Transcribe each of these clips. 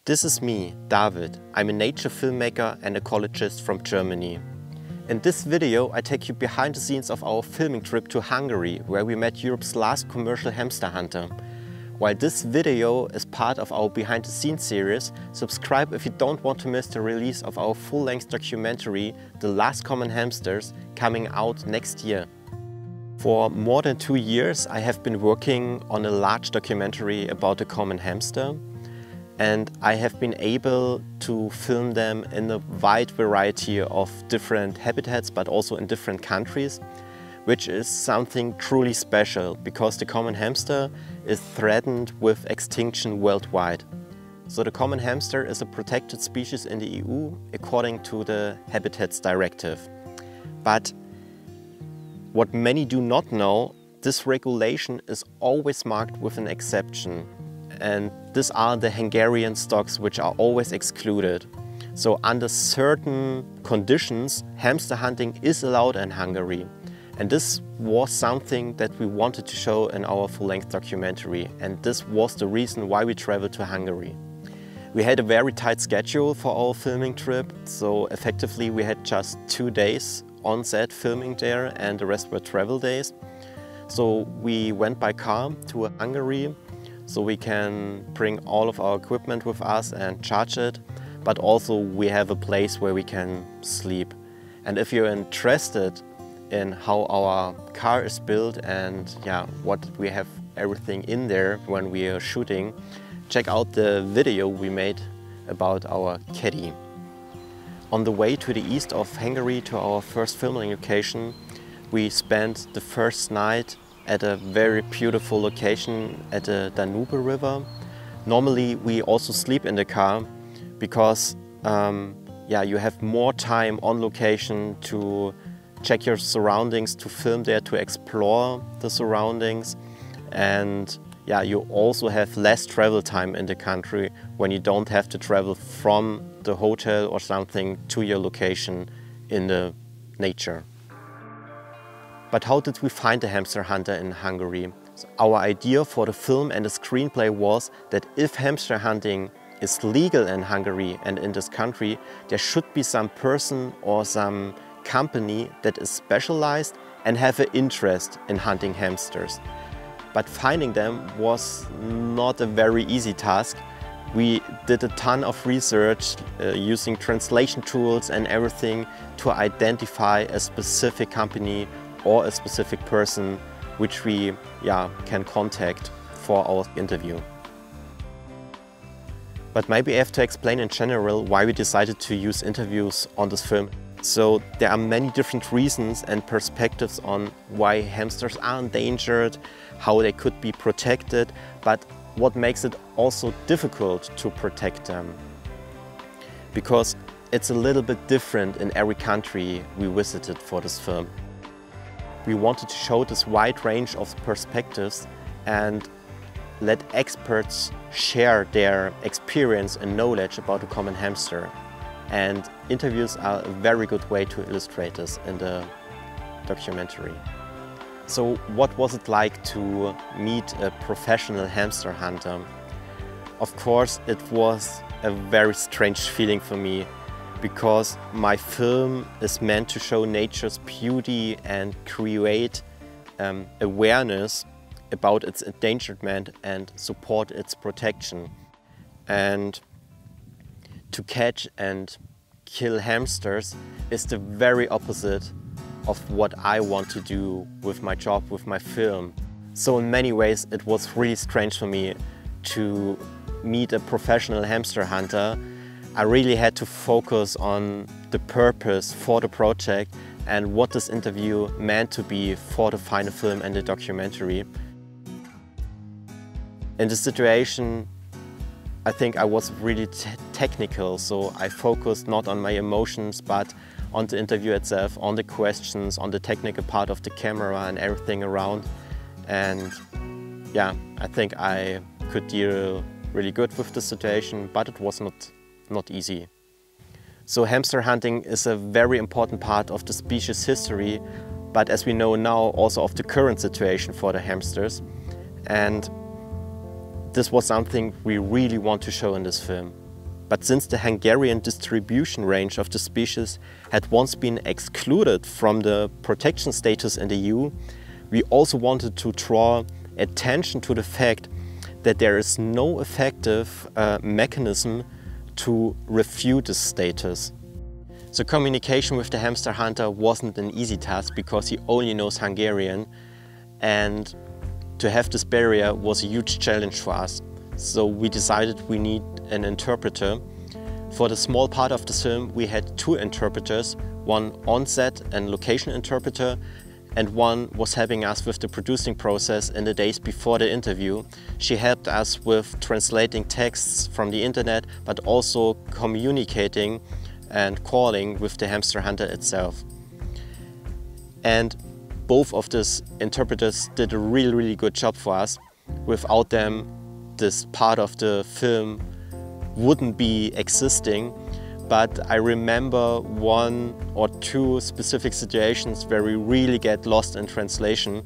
This is me, David. I'm a nature filmmaker and ecologist from Germany. In this video I take you behind the scenes of our filming trip to Hungary, where we met Europe's last commercial hamster hunter. While this video is part of our behind the scenes series, subscribe if you don't want to miss the release of our full-length documentary, The Last Common Hamsters, coming out next year. For more than 2 years I have been working on a large documentary about the common hamster, and I have been able to film them in a wide variety of different habitats, but also in different countries, which is something truly special because the common hamster is threatened with extinction worldwide. So the common hamster is a protected species in the EU according to the Habitats Directive. But what many do not know, this regulation is always marked with an exception. And these are the Hungarian stocks, which are always excluded. So under certain conditions, hamster hunting is allowed in Hungary. And this was something that we wanted to show in our full-length documentary. And this was the reason why we traveled to Hungary. We had a very tight schedule for our filming trip. So effectively we had just 2 days on set filming there, and the rest were travel days. So we went by car to Hungary, so we can bring all of our equipment with us and charge it, but also we have a place where we can sleep. And if you're interested in how our car is built and what we have everything in there when we are shooting, check out the video we made about our caddy. On the way to the east of Hungary to our first filming location, we spent the first night at a very beautiful location at the Danube River. Normally we also sleep in the car because you have more time on location to check your surroundings, to film there, to explore the surroundings, and you also have less travel time in the country when you don't have to travel from the hotel or something to your location in the nature. But how did we find the hamster hunter in Hungary? So our idea for the film and the screenplay was that if hamster hunting is legal in Hungary and in this country, there should be some person or some company that is specialized and have an interest in hunting hamsters. But finding them was not a very easy task. We did a ton of research using translation tools and everything to identify a specific company or a specific person which we can contact for our interview. But maybe I have to explain in general why we decided to use interviews on this film. So there are many different reasons and perspectives on why hamsters are endangered, how they could be protected, but what makes it also difficult to protect them. Because it's a little bit different in every country we visited for this film. We wanted to show this wide range of perspectives and let experts share their experience and knowledge about the common hamster. And interviews are a very good way to illustrate this in the documentary. So what was it like to meet a professional hamster hunter? Of course, it was a very strange feeling for me, because my film is meant to show nature's beauty and create awareness about its endangerment and support its protection. And to catch and kill hamsters is the very opposite of what I want to do with my job, with my film. So in many ways it was really strange for me to meet a professional hamster hunter. I really had to focus on the purpose for the project and what this interview meant to be for the final film and the documentary. In this situation, I think I was really technical, so I focused not on my emotions but on the interview itself, on the questions, on the technical part of the camera and everything around. And I think I could deal really good with the situation, but it was not easy. So hamster hunting is a very important part of the species history, but as we know now also of the current situation for the hamsters. And this was something we really want to show in this film. But since the Hungarian distribution range of the species had once been excluded from the protection status in the EU, we also wanted to draw attention to the fact that there is no effective mechanism to refute this status. So communication with the hamster hunter wasn't an easy task because he only knows Hungarian, and to have this barrier was a huge challenge for us. So we decided we need an interpreter. For the small part of the film we had 2 interpreters, one on-set and location interpreter, and one was helping us with the producing process in the days before the interview. She helped us with translating texts from the internet, but also communicating and calling with the hamster hunter itself. And both of these interpreters did a really good job for us. Without them, this part of the film wouldn't be existing. But I remember 1 or 2 specific situations where we really get lost in translation.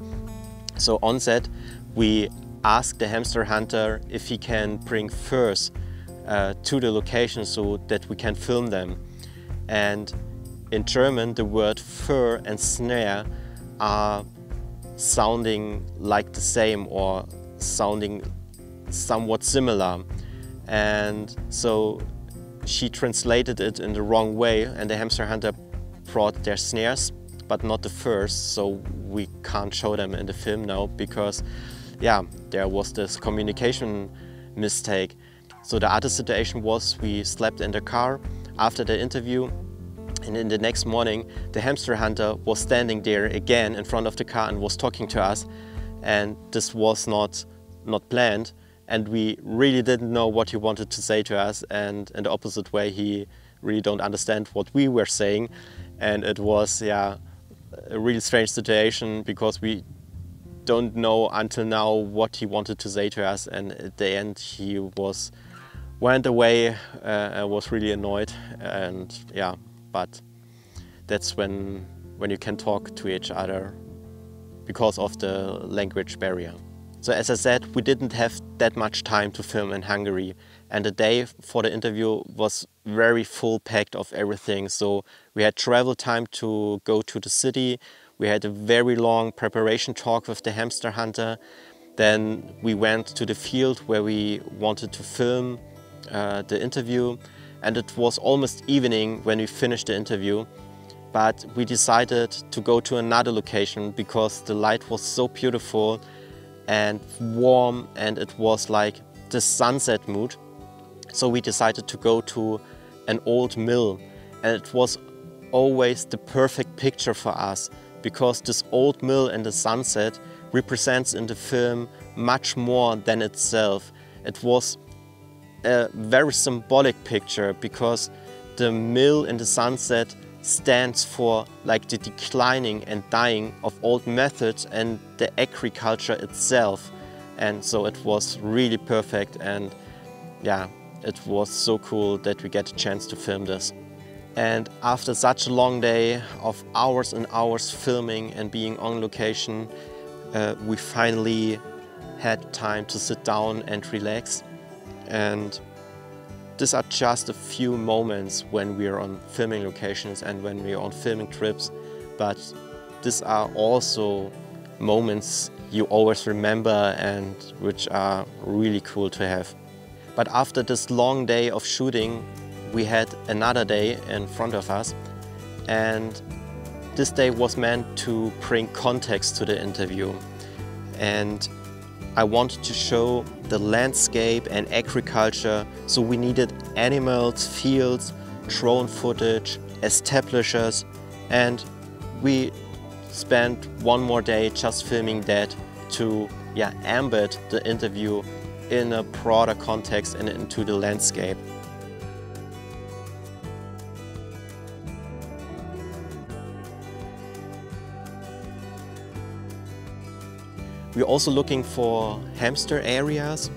So on set, we asked the hamster hunter if he can bring furs to the location so that we can film them. And in German, the word fur and snare are sounding like the same or sounding somewhat similar. And so she translated it in the wrong way, and the hamster hunter brought their snares but not the furs, so we can't show them in the film now because yeah, there was this communication mistake. So the other situation was we slept in the car after the interview, and in the next morning the hamster hunter was standing there again in front of the car and was talking to us, and this was not planned. And we really didn't know what he wanted to say to us, and in the opposite way, he really don't understand what we were saying. And it was, yeah, a really strange situation because we don't know until now what he wanted to say to us. And at the end, he went away. I was really annoyed, and yeah, but that's when you can talk to each other because of the language barrier. So as I said, we didn't have that much time to film in Hungary, and the day for the interview was very full packed of everything. So we had travel time to go to the city, we had a very long preparation talk with the hamster hunter, then we went to the field where we wanted to film the interview, and it was almost evening when we finished the interview. But we decided to go to another location because the light was so beautiful and warm, and it was like the sunset mood. So we decided to go to an old mill, and it was always the perfect picture for us because this old mill in the sunset represents in the film much more than itself. It was a very symbolic picture because the mill in the sunset stands for like the declining and dying of old methods and the agriculture itself. And so it was really perfect, and yeah, it was so cool that we get a chance to film this. And after such a long day of hours and hours filming and being on location, we finally had time to sit down and relax. And these are just a few moments when we are on filming locations and when we are on filming trips, but these are also moments you always remember and which are really cool to have. But after this long day of shooting, we had another day in front of us, and this day was meant to bring context to the interview. And I wanted to show the landscape and agriculture, so we needed animals, fields, drone footage, establishers, and we spent one more day just filming that to embed the interview in a broader context and into the landscape. We're also looking for hamster areas,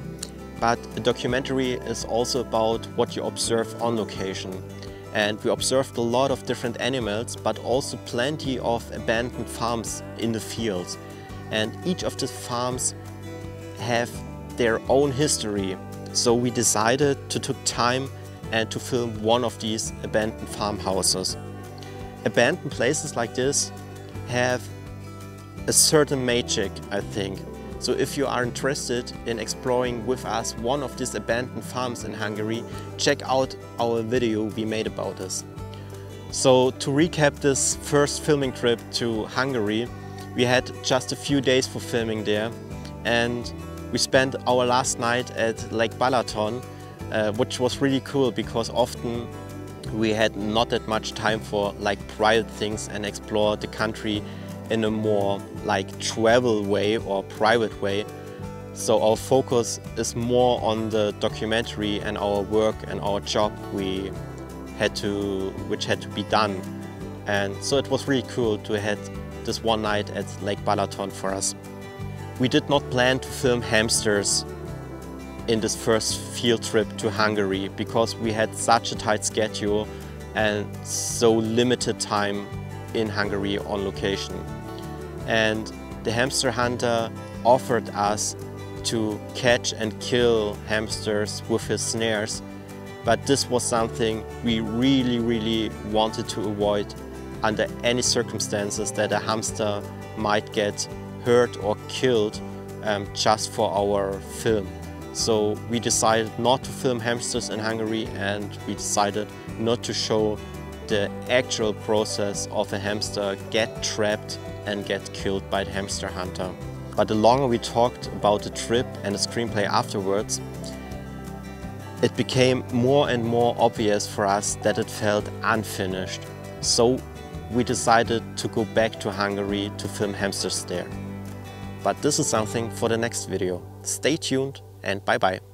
but a documentary is also about what you observe on location. And we observed a lot of different animals, but also plenty of abandoned farms in the fields. And each of the farms have their own history. So we decided to take time and to film one of these abandoned farmhouses. Abandoned places like this have a certain magic, I think. So if you are interested in exploring with us one of these abandoned farms in Hungary, check out our video we made about this. So to recap this first filming trip to Hungary, we had just a few days for filming there, and we spent our last night at Lake Balaton, which was really cool because often we had not that much time for like private things and explore the country in a more like travel way or private way. So our focus is more on the documentary and our work and our job which had to be done. And so it was really cool to have this one night at Lake Balaton for us. We did not plan to film hamsters in this first field trip to Hungary because we had such a tight schedule and so limited time in Hungary on location. And the hamster hunter offered us to catch and kill hamsters with his snares, but this was something we really wanted to avoid under any circumstances, that a hamster might get hurt or killed just for our film. So we decided not to film hamsters in Hungary, and we decided not to show the actual process of a hamster get trapped and get killed by the hamster hunter. But the longer we talked about the trip and the screenplay afterwards, it became more and more obvious for us that it felt unfinished. So we decided to go back to Hungary to film hamsters there. But this is something for the next video. Stay tuned and bye bye.